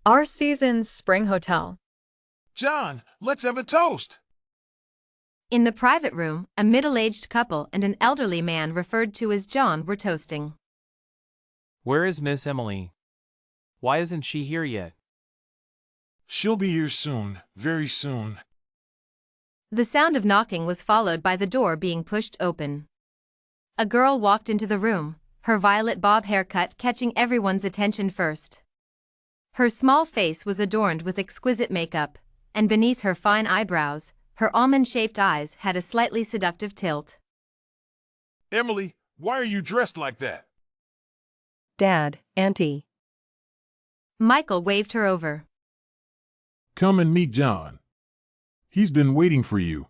Our season's spring hotel. John, let's have a toast. In the private room, a middle-aged couple and an elderly man referred to as John were toasting. Where is Miss Emily? Why isn't she here yet? She'll be here soon, very soon. The sound of knocking was followed by the door being pushed open. A girl walked into the room, her violet bob haircut catching everyone's attention first. Her small face was adorned with exquisite makeup, and beneath her fine eyebrows, her almond-shaped eyes had a slightly seductive tilt. Emily, why are you dressed like that? Dad, Auntie. Michael waved her over. Come and meet John. He's been waiting for you.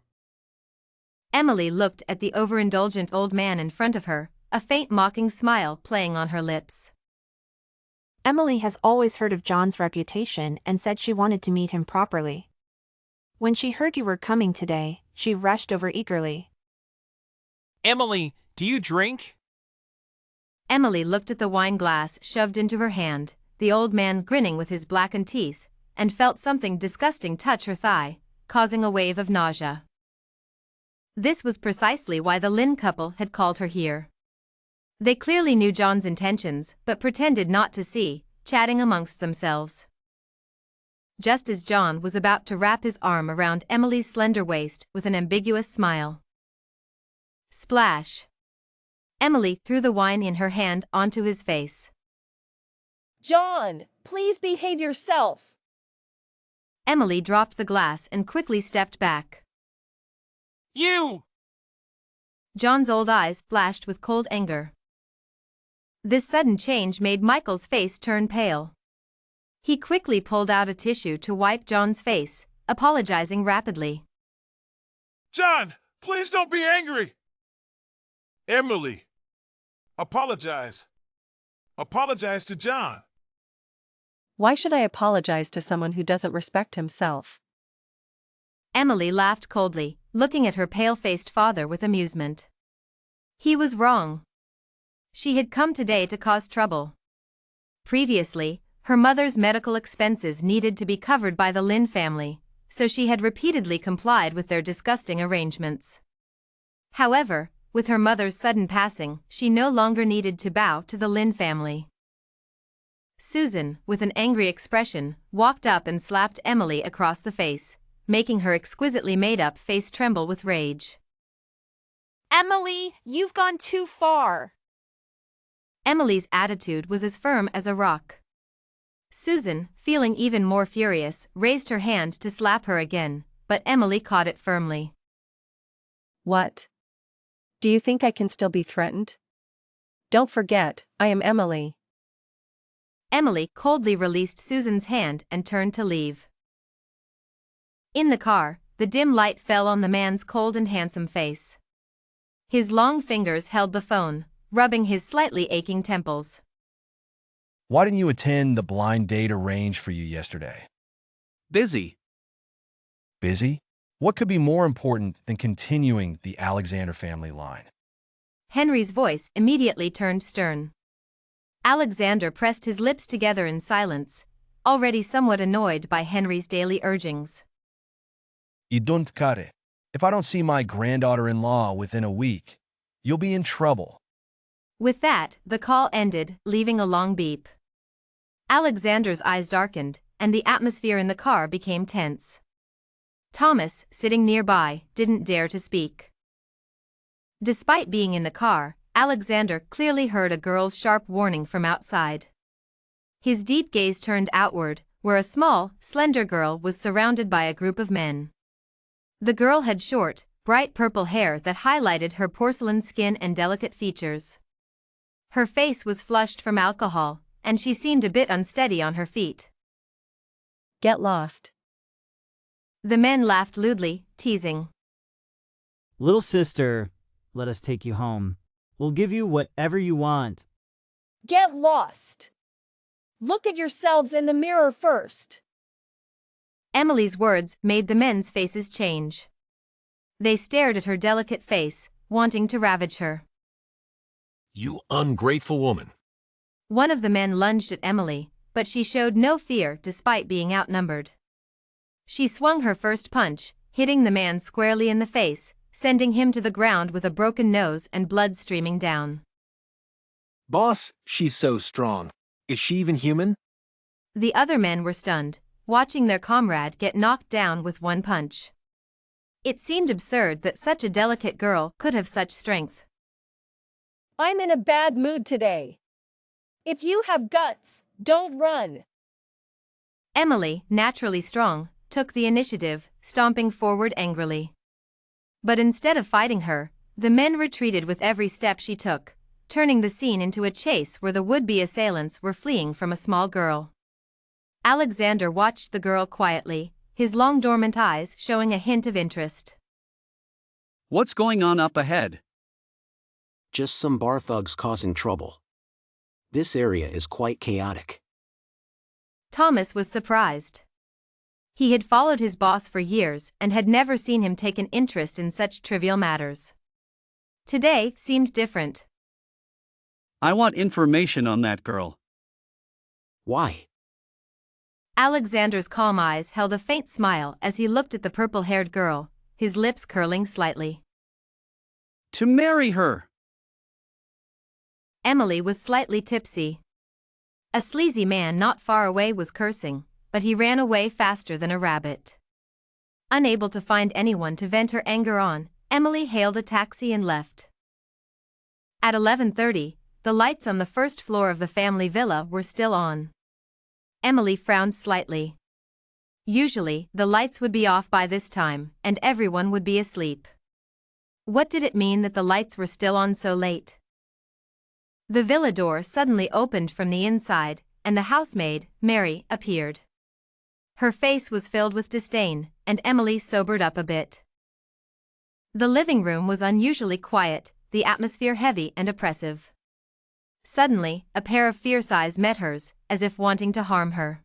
Emily looked at the overindulgent old man in front of her, a faint mocking smile playing on her lips. Emily has always heard of John's reputation and said she wanted to meet him properly. When she heard you were coming today, she rushed over eagerly. Emily, do you drink? Emily looked at the wine glass shoved into her hand, the old man grinning with his blackened teeth, and felt something disgusting touch her thigh, causing a wave of nausea. This was precisely why the Lin couple had called her here. They clearly knew John's intentions but pretended not to see, chatting amongst themselves. Just as John was about to wrap his arm around Emily's slender waist with an ambiguous smile. Splash! Emily threw the wine in her hand onto his face. John, please behave yourself. Emily dropped the glass and quickly stepped back. You! John's old eyes flashed with cold anger. This sudden change made Michael's face turn pale. He quickly pulled out a tissue to wipe John's face, apologizing rapidly. John, please don't be angry. Emily, apologize. Apologize to John. Why should I apologize to someone who doesn't respect himself? Emily laughed coldly, looking at her pale-faced father with amusement. He was wrong. She had come today to cause trouble. Previously, her mother's medical expenses needed to be covered by the Lin family, so she had repeatedly complied with their disgusting arrangements. However, with her mother's sudden passing, she no longer needed to bow to the Lin family. Susan, with an angry expression, walked up and slapped Emily across the face, making her exquisitely made-up face tremble with rage. Emily, you've gone too far. Emily's attitude was as firm as a rock. Susan, feeling even more furious, raised her hand to slap her again, but Emily caught it firmly. What? Do you think I can still be threatened? Don't forget, I am Emily. Emily coldly released Susan's hand and turned to leave. In the car, the dim light fell on the man's cold and handsome face. His long fingers held the phone, rubbing his slightly aching temples. Why didn't you attend the blind date arranged for you yesterday? Busy. Busy? What could be more important than continuing the Alexander family line? Henry's voice immediately turned stern. Alexander pressed his lips together in silence, already somewhat annoyed by Henry's daily urgings. You don't cut it. If I don't see my granddaughter-in-law within a week, you'll be in trouble. With that, the call ended, leaving a long beep. Alexander's eyes darkened, and the atmosphere in the car became tense. Thomas, sitting nearby, didn't dare to speak. Despite being in the car, Alexander clearly heard a girl's sharp warning from outside. His deep gaze turned outward, where a small, slender girl was surrounded by a group of men. The girl had short, bright purple hair that highlighted her porcelain skin and delicate features. Her face was flushed from alcohol, and she seemed a bit unsteady on her feet. Get lost. The men laughed lewdly, teasing. Little sister, let us take you home. We'll give you whatever you want. Get lost. Look at yourselves in the mirror first. Emily's words made the men's faces change. They stared at her delicate face, wanting to ravage her. You ungrateful woman. One of the men lunged at Emily, but she showed no fear despite being outnumbered. She swung her first punch, hitting the man squarely in the face, sending him to the ground with a broken nose and blood streaming down. Boss, she's so strong. Is she even human? The other men were stunned, watching their comrade get knocked down with one punch. It seemed absurd that such a delicate girl could have such strength. I'm in a bad mood today. If you have guts, don't run. Emily, naturally strong, took the initiative, stomping forward angrily. But instead of fighting her, the men retreated with every step she took, turning the scene into a chase where the would-be assailants were fleeing from a small girl. Alexander watched the girl quietly, his long dormant eyes showing a hint of interest. What's going on up ahead? Just some bar thugs causing trouble. This area is quite chaotic. Thomas was surprised. He had followed his boss for years and had never seen him take an interest in such trivial matters. Today seemed different. I want information on that girl. Why? Alexander's calm eyes held a faint smile as he looked at the purple-haired girl, his lips curling slightly. To marry her. Emily was slightly tipsy. A sleazy man not far away was cursing, but he ran away faster than a rabbit. Unable to find anyone to vent her anger on, Emily hailed a taxi and left. At 11:30, the lights on the first floor of the family villa were still on. Emily frowned slightly. Usually, the lights would be off by this time, and everyone would be asleep. What did it mean that the lights were still on so late? The villa door suddenly opened from the inside, and the housemaid, Mary, appeared. Her face was filled with disdain, and Emily sobered up a bit. The living room was unusually quiet, the atmosphere heavy and oppressive. Suddenly, a pair of fierce eyes met hers, as if wanting to harm her.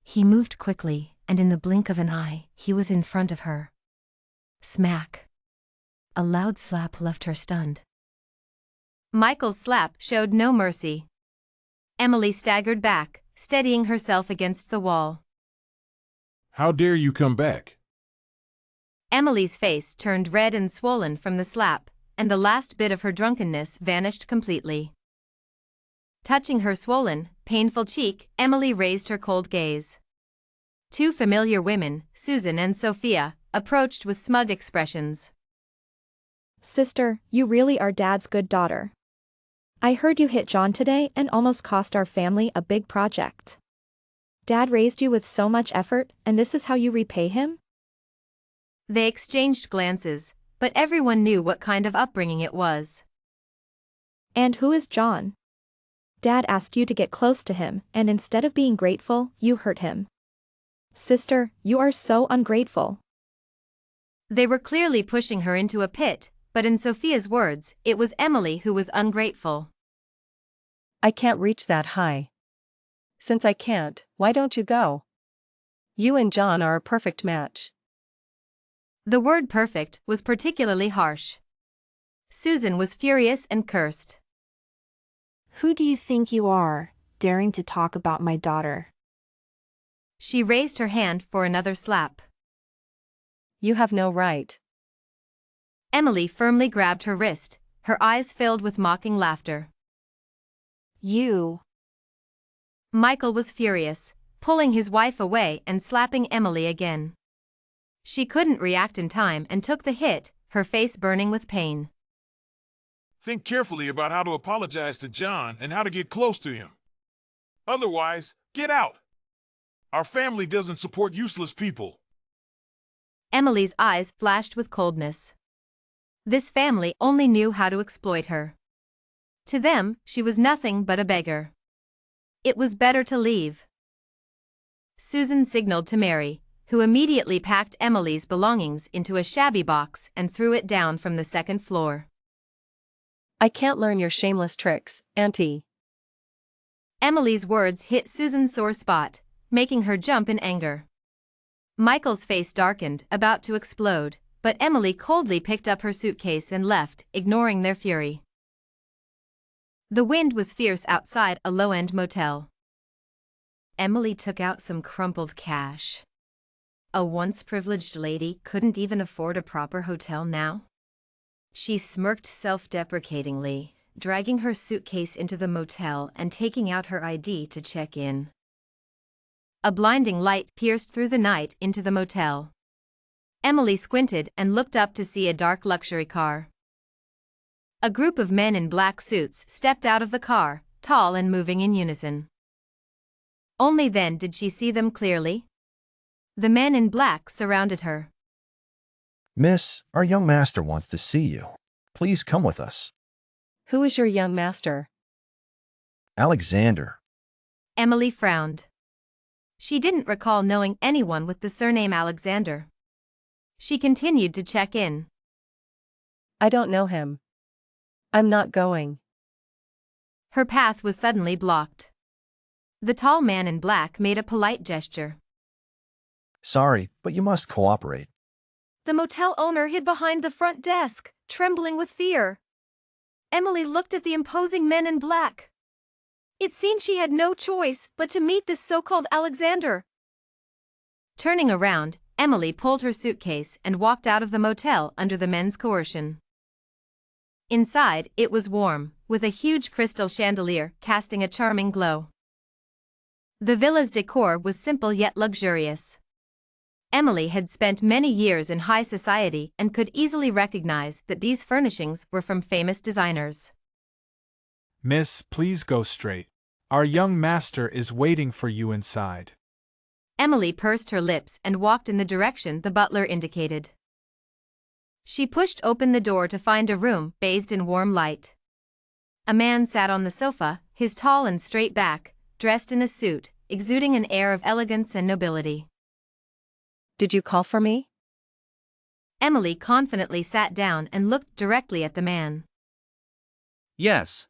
He moved quickly, and in the blink of an eye, he was in front of her. Smack. A loud slap left her stunned. Michael's slap showed no mercy. Emily staggered back, steadying herself against the wall. How dare you come back? Emily's face turned red and swollen from the slap, and the last bit of her drunkenness vanished completely. Touching her swollen, painful cheek, Emily raised her cold gaze. Two familiar women, Susan and Sophia, approached with smug expressions. Sister, you really are Dad's good daughter. I heard you hit John today and almost cost our family a big project. Dad raised you with so much effort, and this is how you repay him? They exchanged glances, but everyone knew what kind of upbringing it was. And who is John? Dad asked you to get close to him, and instead of being grateful, you hurt him. Sister, you are so ungrateful. They were clearly pushing her into a pit, but in Sophia's words, it was Emily who was ungrateful. I can't reach that high. Since I can't, why don't you go? You and John are a perfect match. The word perfect was particularly harsh. Susan was furious and cursed. Who do you think you are, daring to talk about my daughter? She raised her hand for another slap. You have no right. Emily firmly grabbed her wrist, her eyes filled with mocking laughter. You. Michael was furious, pulling his wife away and slapping Emily again. She couldn't react in time and took the hit, her face burning with pain. Think carefully about how to apologize to John and how to get close to him. Otherwise, get out. Our family doesn't support useless people. Emily's eyes flashed with coldness. This family only knew how to exploit her. To them, she was nothing but a beggar. It was better to leave. Susan signaled to Mary, who immediately packed Emily's belongings into a shabby box and threw it down from the second floor. I can't learn your shameless tricks, Auntie. Emily's words hit Susan's sore spot, making her jump in anger. Michael's face darkened, about to explode, but Emily coldly picked up her suitcase and left, ignoring their fury. The wind was fierce outside a low-end motel. Emily took out some crumpled cash. A once privileged lady couldn't even afford a proper hotel now? She smirked self-deprecatingly, dragging her suitcase into the motel and taking out her ID to check in. A blinding light pierced through the night into the motel. Emily squinted and looked up to see a dark luxury car. A group of men in black suits stepped out of the car, tall and moving in unison. Only then did she see them clearly. The men in black surrounded her. Miss, our young master wants to see you. Please come with us. Who is your young master? Alexander. Emily frowned. She didn't recall knowing anyone with the surname Alexander. She continued to check in. I don't know him. I'm not going. Her path was suddenly blocked. The tall man in black made a polite gesture. Sorry, but you must cooperate. The motel owner hid behind the front desk, trembling with fear. Emily looked at the imposing men in black. It seemed she had no choice but to meet this so-called Alexander. Turning around, Emily pulled her suitcase and walked out of the motel under the men's coercion. Inside, it was warm, with a huge crystal chandelier casting a charming glow. The villa's decor was simple yet luxurious. Emily had spent many years in high society and could easily recognize that these furnishings were from famous designers. Miss, please go straight. Our young master is waiting for you inside. Emily pursed her lips and walked in the direction the butler indicated. She pushed open the door to find a room bathed in warm light. A man sat on the sofa, his tall and straight back, dressed in a suit, exuding an air of elegance and nobility. Did you call for me? Emily confidently sat down and looked directly at the man. Yes.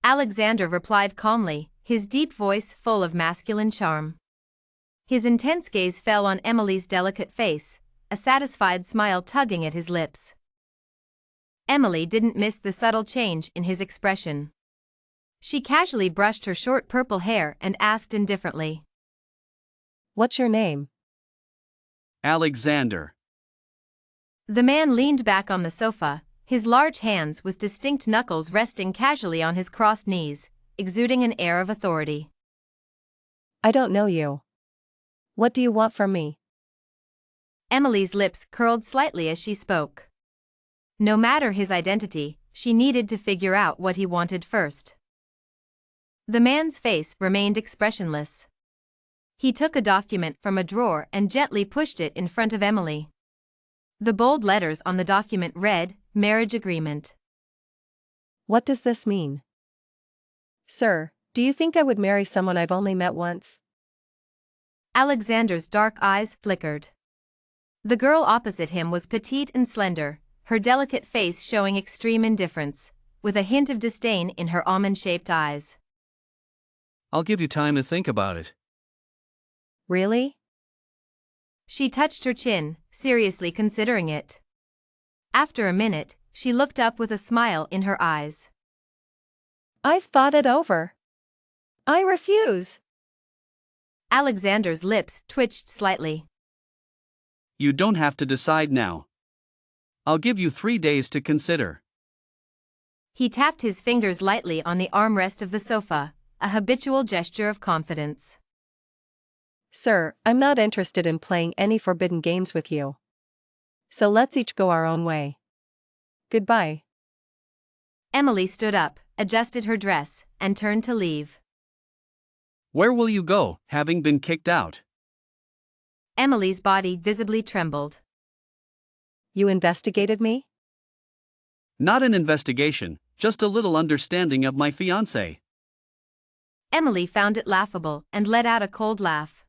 Alexander replied calmly, his deep voice full of masculine charm. His intense gaze fell on Emily's delicate face, a satisfied smile tugging at his lips. Emily didn't miss the subtle change in his expression. She casually brushed her short purple hair and asked indifferently, What's your name? Alexander. The man leaned back on the sofa, his large hands with distinct knuckles resting casually on his crossed knees, exuding an air of authority. I don't know you. What do you want from me? Emily's lips curled slightly as she spoke. No matter his identity, she needed to figure out what he wanted first. The man's face remained expressionless. He took a document from a drawer and gently pushed it in front of Emily. The bold letters on the document read, Marriage Agreement. What does this mean? Sir, do you think I would marry someone I've only met once? Alexander's dark eyes flickered. The girl opposite him was petite and slender, her delicate face showing extreme indifference, with a hint of disdain in her almond-shaped eyes. I'll give you time to think about it. Really? She touched her chin, seriously considering it. After a minute, she looked up with a smile in her eyes. I've thought it over. I refuse. Alexander's lips twitched slightly. You don't have to decide now. I'll give you 3 days to consider. He tapped his fingers lightly on the armrest of the sofa, a habitual gesture of confidence. Sir, I'm not interested in playing any forbidden games with you. So let's each go our own way. Goodbye. Emily stood up, adjusted her dress, and turned to leave. Where will you go, having been kicked out? Emily's body visibly trembled. You investigated me? Not an investigation, just a little understanding of my fiancé. Emily found it laughable and let out a cold laugh.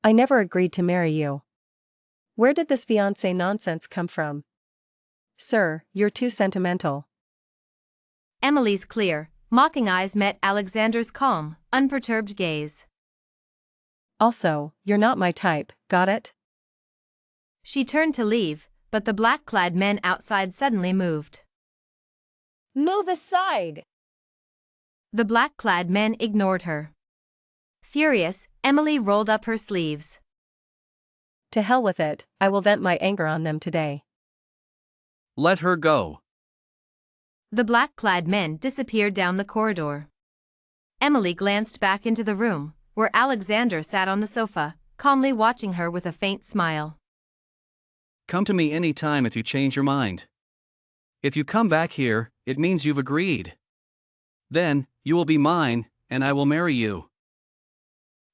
I never agreed to marry you. Where did this fiancé nonsense come from? Sir, you're too sentimental. Emily's clear, mocking eyes met Alexander's calm, unperturbed gaze. Also, you're not my type, got it? She turned to leave, but the black-clad men outside suddenly moved. Move aside! The black-clad men ignored her. Furious, Emily rolled up her sleeves. To hell with it, I will vent my anger on them today. Let her go. The black-clad men disappeared down the corridor. Emily glanced back into the room, where Alexander sat on the sofa, calmly watching her with a faint smile. Come to me any time if you change your mind. If you come back here, it means you've agreed. Then, you will be mine, and I will marry you.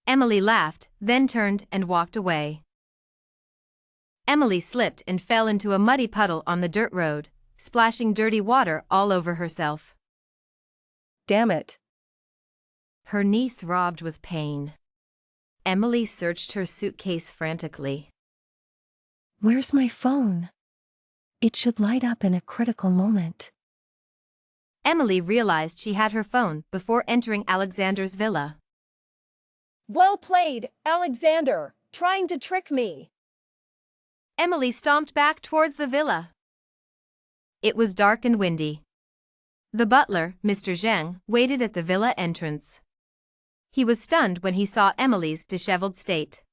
Emily laughed, then turned and walked away. Emily slipped and fell into a muddy puddle on the dirt road, splashing dirty water all over herself. Damn it. Her knee throbbed with pain. Emily searched her suitcase frantically. Where's my phone? It should light up in a critical moment. Emily realized she had her phone before entering Alexander's villa. Well played, Alexander, trying to trick me. Emily stomped back towards the villa. It was dark and windy. The butler, Mr. Zhang, waited at the villa entrance. He was stunned when he saw Emily's disheveled state.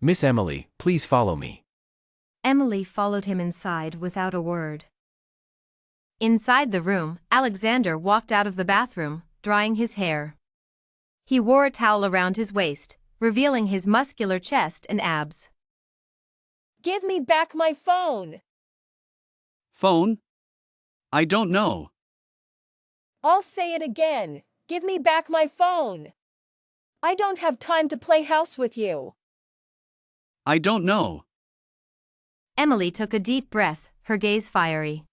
Miss Emily, please follow me. Emily followed him inside without a word. Inside the room, Alexander walked out of the bathroom, drying his hair. He wore a towel around his waist, revealing his muscular chest and abs. Give me back my phone. Phone? I don't know. I'll say it again. Give me back my phone. I don't have time to play house with you. I don't know. Emily took a deep breath, her gaze fiery.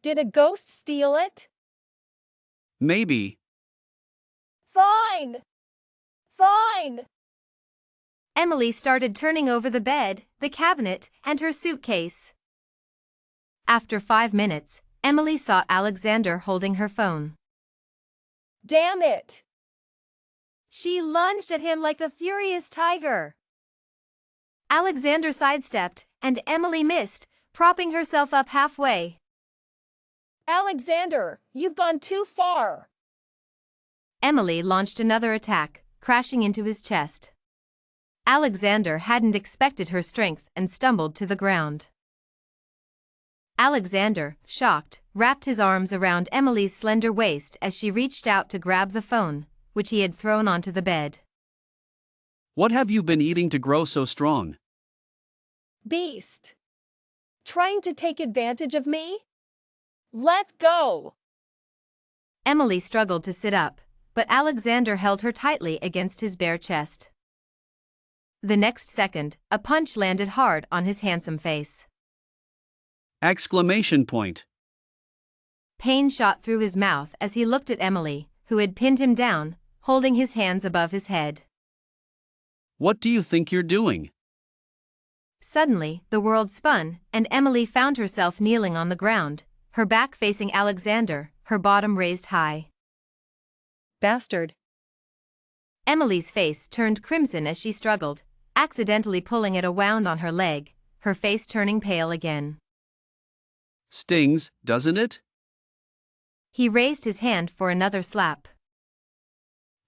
Did a ghost steal it? Maybe. Fine. Fine. Emily started turning over the bed, the cabinet, and her suitcase. After 5 minutes, Emily saw Alexander holding her phone. Damn it! She lunged at him like a furious tiger. Alexander sidestepped, and Emily missed, propping herself up halfway. Alexander, you've gone too far. Emily launched another attack, crashing into his chest. Alexander hadn't expected her strength and stumbled to the ground. Alexander, shocked, wrapped his arms around Emily's slender waist as she reached out to grab the phone, which he had thrown onto the bed. What have you been eating to grow so strong? Beast. Trying to take advantage of me? Let go. Emily struggled to sit up, but Alexander held her tightly against his bare chest. The next second, a punch landed hard on his handsome face. Exclamation point. Pain shot through his mouth as he looked at Emily, who had pinned him down, holding his hands above his head. What do you think you're doing? Suddenly, the world spun, and Emily found herself kneeling on the ground, her back facing Alexander, her bottom raised high. Bastard. Emily's face turned crimson as she struggled, accidentally pulling at a wound on her leg, her face turning pale again. Stings, doesn't it? He raised his hand for another slap.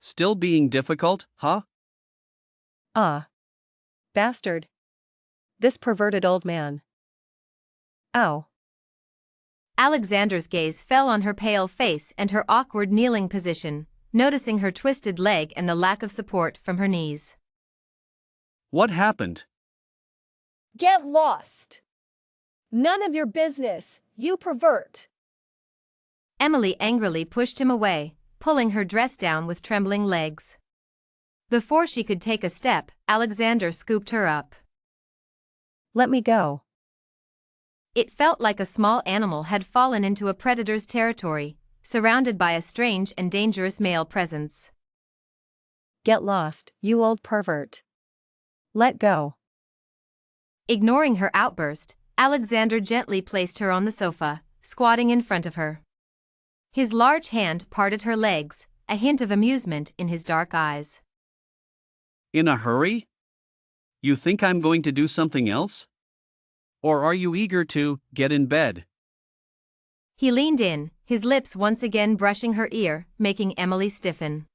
Still being difficult, huh? Ah. Bastard. This perverted old man. Ow. Alexander's gaze fell on her pale face and her awkward kneeling position, noticing her twisted leg and the lack of support from her knees. What happened? Get lost. None of your business, you pervert. Emily angrily pushed him away, pulling her dress down with trembling legs. Before she could take a step, Alexander scooped her up. Let me go. It felt like a small animal had fallen into a predator's territory, surrounded by a strange and dangerous male presence. Get lost, you old pervert. Let go. Ignoring her outburst, Alexander gently placed her on the sofa, squatting in front of her. His large hand parted her legs, a hint of amusement in his dark eyes. In a hurry? You think I'm going to do something else? Or are you eager to get in bed? He leaned in, his lips once again brushing her ear, making Emily stiffen.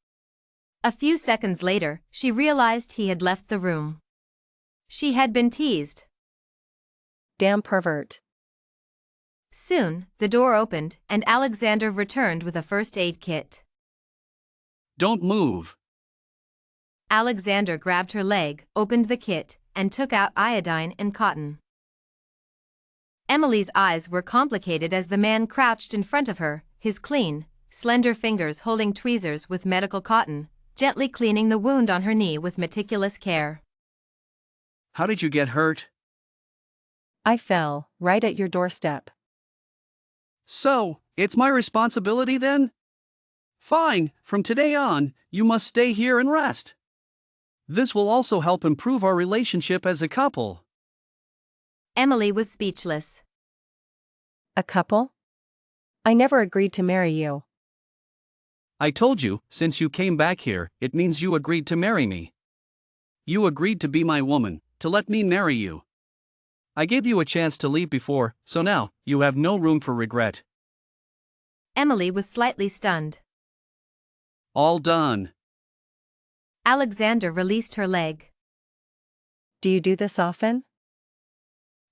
A few seconds later, she realized he had left the room. She had been teased. Damn pervert. Soon, the door opened, and Alexander returned with a first aid kit. Don't move. Alexander grabbed her leg, opened the kit, and took out iodine and cotton. Emily's eyes were complicated as the man crouched in front of her, his clean, slender fingers holding tweezers with medical cotton, gently cleaning the wound on her knee with meticulous care. How did you get hurt? I fell, right at your doorstep. So, it's my responsibility then? Fine, from today on, you must stay here and rest. This will also help improve our relationship as a couple. Emily was speechless. A couple? I never agreed to marry you. I told you, since you came back here, it means you agreed to marry me. You agreed to be my woman, to let me marry you. I gave you a chance to leave before, so now, you have no room for regret. Emily was slightly stunned. All done. Alexander released her leg. Do you do this often?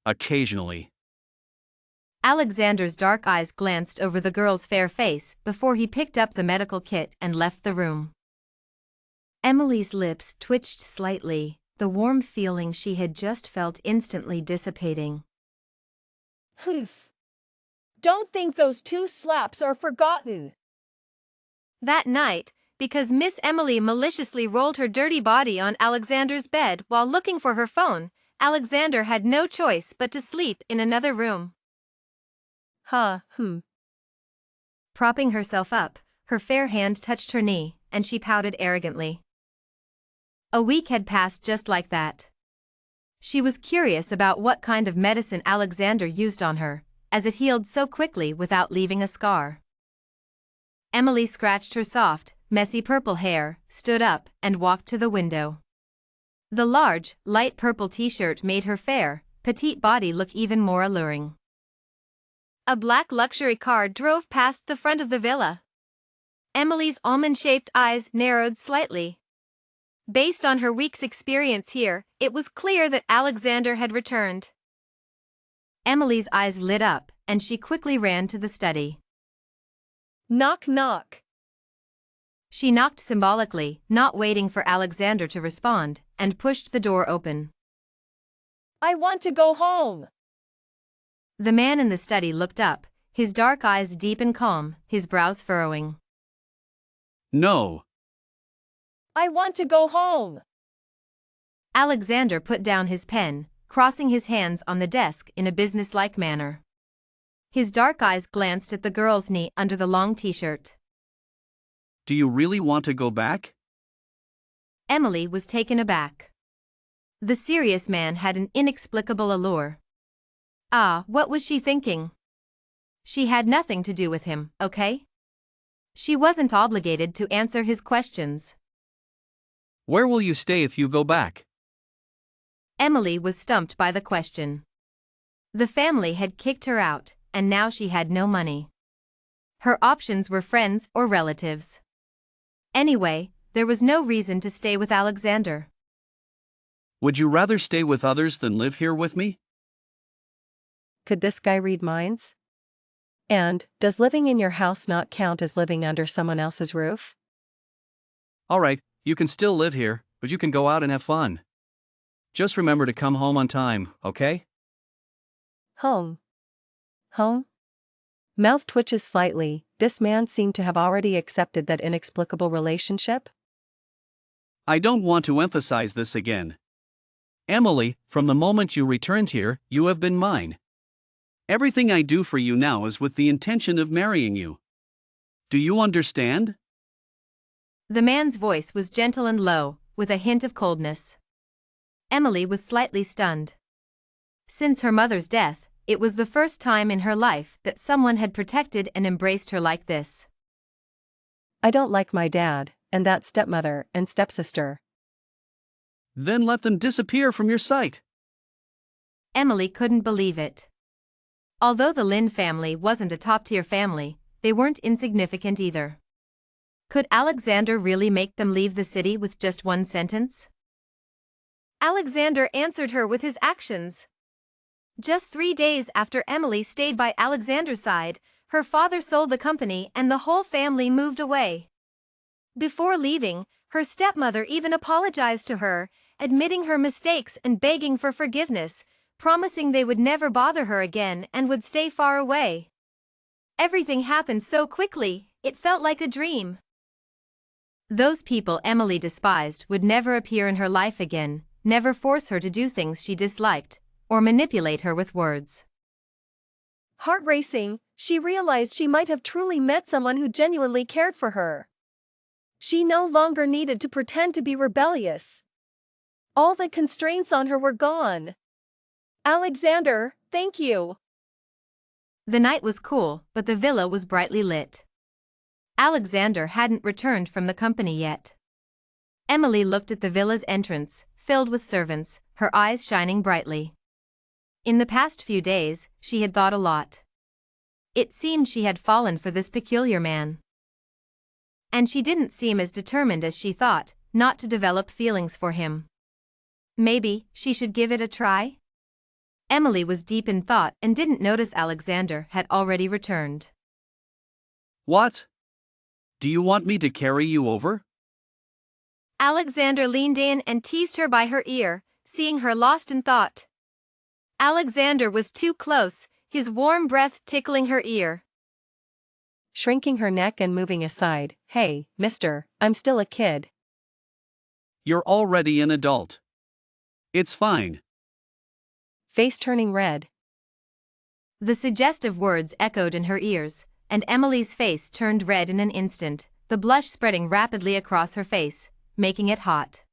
Occasionally. Alexander's dark eyes glanced over the girl's fair face before he picked up the medical kit and left the room. Emily's lips twitched slightly, the warm feeling she had just felt instantly dissipating. Humph. Don't think those 2 slaps are forgotten. That night, because Miss Emily maliciously rolled her dirty body on Alexander's bed while looking for her phone, Alexander had no choice but to sleep in another room. Propping herself up, her fair hand touched her knee, and she pouted arrogantly. A week had passed just like that. She was curious about what kind of medicine Alexander used on her, as it healed so quickly without leaving a scar. Emily scratched her soft, messy purple hair, stood up, and walked to the window. The large, light purple t-shirt made her fair, petite body look even more alluring. A black luxury car drove past the front of the villa. Emily's almond-shaped eyes narrowed slightly. Based on her week's experience here, it was clear that Alexander had returned. Emily's eyes lit up, and she quickly ran to the study. Knock knock. She knocked symbolically, not waiting for Alexander to respond, and pushed the door open. I want to go home. The man in the study looked up, his dark eyes deep and calm, his brows furrowing. No. I want to go home. Alexander put down his pen, crossing his hands on the desk in a businesslike manner. His dark eyes glanced at the girl's knee under the long t-shirt. Do you really want to go back? Emily was taken aback. The serious man had an inexplicable allure. What was she thinking? She had nothing to do with him, okay? She wasn't obligated to answer his questions. Where will you stay if you go back? Emily was stumped by the question. The family had kicked her out, and now she had no money. Her options were friends or relatives. Anyway, there was no reason to stay with Alexander. Would you rather stay with others than live here with me? Could this guy read minds? And, does living in your house not count as living under someone else's roof? Alright, you can still live here, but you can go out and have fun. Just remember to come home on time, okay? Home. Home? Mouth twitches slightly. This man seemed to have already accepted that inexplicable relationship. I don't want to emphasize this again. Emily, from the moment you returned here, you have been mine. Everything I do for you now is with the intention of marrying you. Do you understand? The man's voice was gentle and low, with a hint of coldness. Emily was slightly stunned. Since her mother's death, it was the first time in her life that someone had protected and embraced her like this. I don't like my dad, and that stepmother and stepsister. Then let them disappear from your sight. Emily couldn't believe it. Although the Lin family wasn't a top-tier family, they weren't insignificant either. Could Alexander really make them leave the city with just one sentence? Alexander answered her with his actions. Just 3 days after Emily stayed by Alexander's side, her father sold the company and the whole family moved away. Before leaving, her stepmother even apologized to her, admitting her mistakes and begging for forgiveness, promising they would never bother her again and would stay far away. Everything happened so quickly, it felt like a dream. Those people Emily despised would never appear in her life again, never force her to do things she disliked, or manipulate her with words. Heart racing, she realized she might have truly met someone who genuinely cared for her. She no longer needed to pretend to be rebellious. All the constraints on her were gone. Alexander, thank you. The night was cool, but the villa was brightly lit. Alexander hadn't returned from the company yet. Emily looked at the villa's entrance, filled with servants, her eyes shining brightly. In the past few days, she had thought a lot. It seemed she had fallen for this peculiar man. And she didn't seem as determined as she thought, not to develop feelings for him. Maybe she should give it a try? Emily was deep in thought and didn't notice Alexander had already returned. What? Do you want me to carry you over? Alexander leaned in and teased her by her ear, seeing her lost in thought. Alexander was too close, his warm breath tickling her ear. Shrinking her neck and moving aside, "Hey, mister, I'm still a kid." You're already an adult. It's fine. Face turning red. The suggestive words echoed in her ears, and Emily's face turned red in an instant, the blush spreading rapidly across her face, making it hot.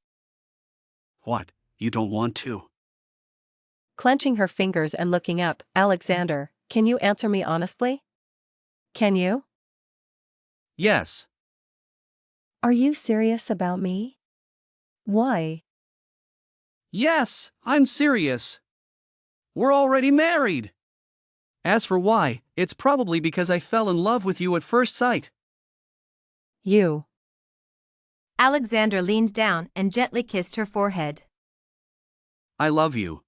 What, you don't want to? Clenching her fingers and looking up, "Alexander, can you answer me honestly? Can you?" Yes. Are you serious about me? Why? Yes, I'm serious. We're already married. As for why, it's probably because I fell in love with you at first sight. You. Alexander leaned down and gently kissed her forehead. I love you.